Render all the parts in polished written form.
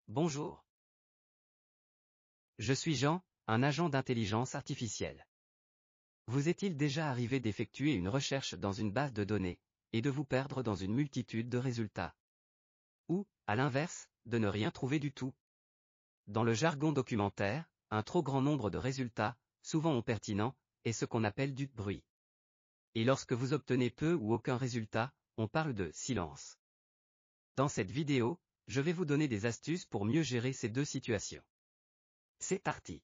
Bonjour. Je suis Jean, un agent d'intelligence artificielle. Vous est-il déjà arrivé d'effectuer une recherche dans une base de données, et de vous perdre dans une multitude de résultats? Ou, à l'inverse, de ne rien trouver du tout? Dans le jargon documentaire, un trop grand nombre de résultats, souvent non pertinents, est ce qu'on appelle du bruit. Et lorsque vous obtenez peu ou aucun résultat, on parle de silence. Dans cette vidéo, je vais vous donner des astuces pour mieux gérer ces deux situations. C'est parti.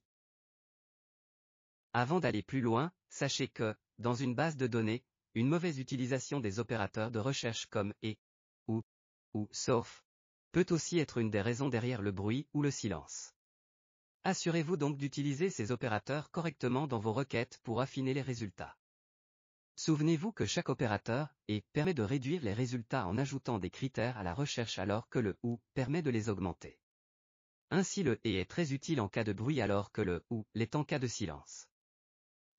Avant d'aller plus loin, sachez que, dans une base de données, une mauvaise utilisation des opérateurs de recherche comme et, ou sauf, peut aussi être une des raisons derrière le bruit ou le silence. Assurez-vous donc d'utiliser ces opérateurs correctement dans vos requêtes pour affiner les résultats. Souvenez-vous que chaque opérateur et permet de réduire les résultats en ajoutant des critères à la recherche alors que le ou permet de les augmenter. Ainsi le et est très utile en cas de bruit alors que le ou l'est en cas de silence.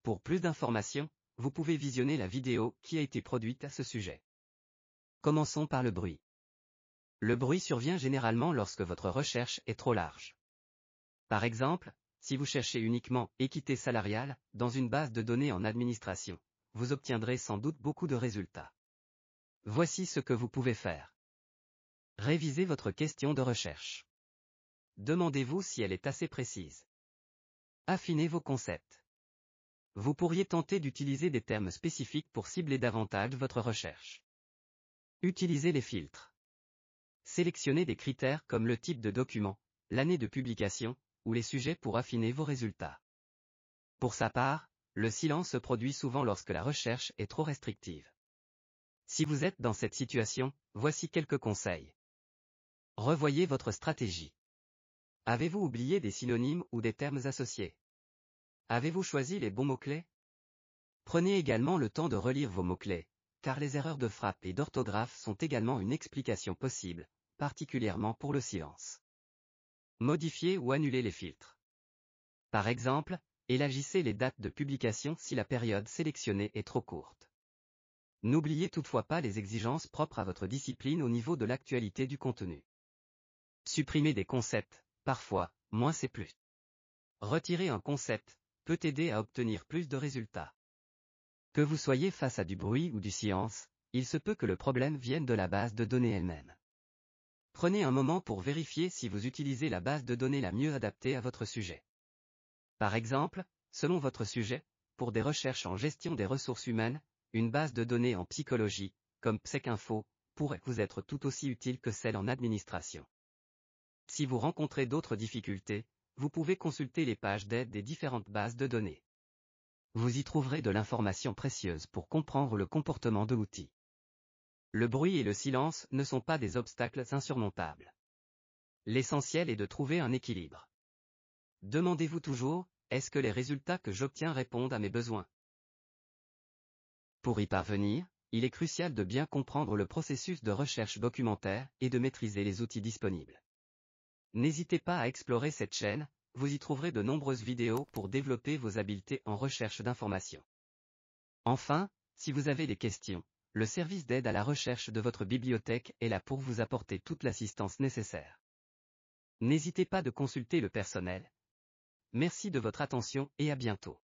Pour plus d'informations, vous pouvez visionner la vidéo qui a été produite à ce sujet. Commençons par le bruit. Le bruit survient généralement lorsque votre recherche est trop large. Par exemple, si vous cherchez uniquement « équité salariale » dans une base de données en administration, vous obtiendrez sans doute beaucoup de résultats. Voici ce que vous pouvez faire. Révisez votre question de recherche. Demandez-vous si elle est assez précise. Affinez vos concepts. Vous pourriez tenter d'utiliser des termes spécifiques pour cibler davantage votre recherche. Utilisez les filtres. Sélectionnez des critères comme le type de document, l'année de publication, ou les sujets pour affiner vos résultats. Pour sa part, le silence se produit souvent lorsque la recherche est trop restrictive. Si vous êtes dans cette situation, voici quelques conseils. Revoyez votre stratégie. Avez-vous oublié des synonymes ou des termes associés? Avez-vous choisi les bons mots-clés? Prenez également le temps de relire vos mots-clés, car les erreurs de frappe et d'orthographe sont également une explication possible, particulièrement pour le silence. Modifiez ou annulez les filtres. Par exemple, élargissez les dates de publication si la période sélectionnée est trop courte. N'oubliez toutefois pas les exigences propres à votre discipline au niveau de l'actualité du contenu. Supprimez des concepts, parfois, moins c'est plus. Retirer un concept peut aider à obtenir plus de résultats. Que vous soyez face à du bruit ou du silence, il se peut que le problème vienne de la base de données elle-même. Prenez un moment pour vérifier si vous utilisez la base de données la mieux adaptée à votre sujet. Par exemple, selon votre sujet, pour des recherches en gestion des ressources humaines, une base de données en psychologie, comme PsycInfo, pourrait vous être tout aussi utile que celle en administration. Si vous rencontrez d'autres difficultés, vous pouvez consulter les pages d'aide des différentes bases de données. Vous y trouverez de l'information précieuse pour comprendre le comportement de l'outil. Le bruit et le silence ne sont pas des obstacles insurmontables. L'essentiel est de trouver un équilibre. Demandez-vous toujours, est-ce que les résultats que j'obtiens répondent à mes besoins? Pour y parvenir, il est crucial de bien comprendre le processus de recherche documentaire et de maîtriser les outils disponibles. N'hésitez pas à explorer cette chaîne, vous y trouverez de nombreuses vidéos pour développer vos habiletés en recherche d'informations. Enfin, si vous avez des questions, le service d'aide à la recherche de votre bibliothèque est là pour vous apporter toute l'assistance nécessaire. N'hésitez pas de consulter le personnel. Merci de votre attention et à bientôt.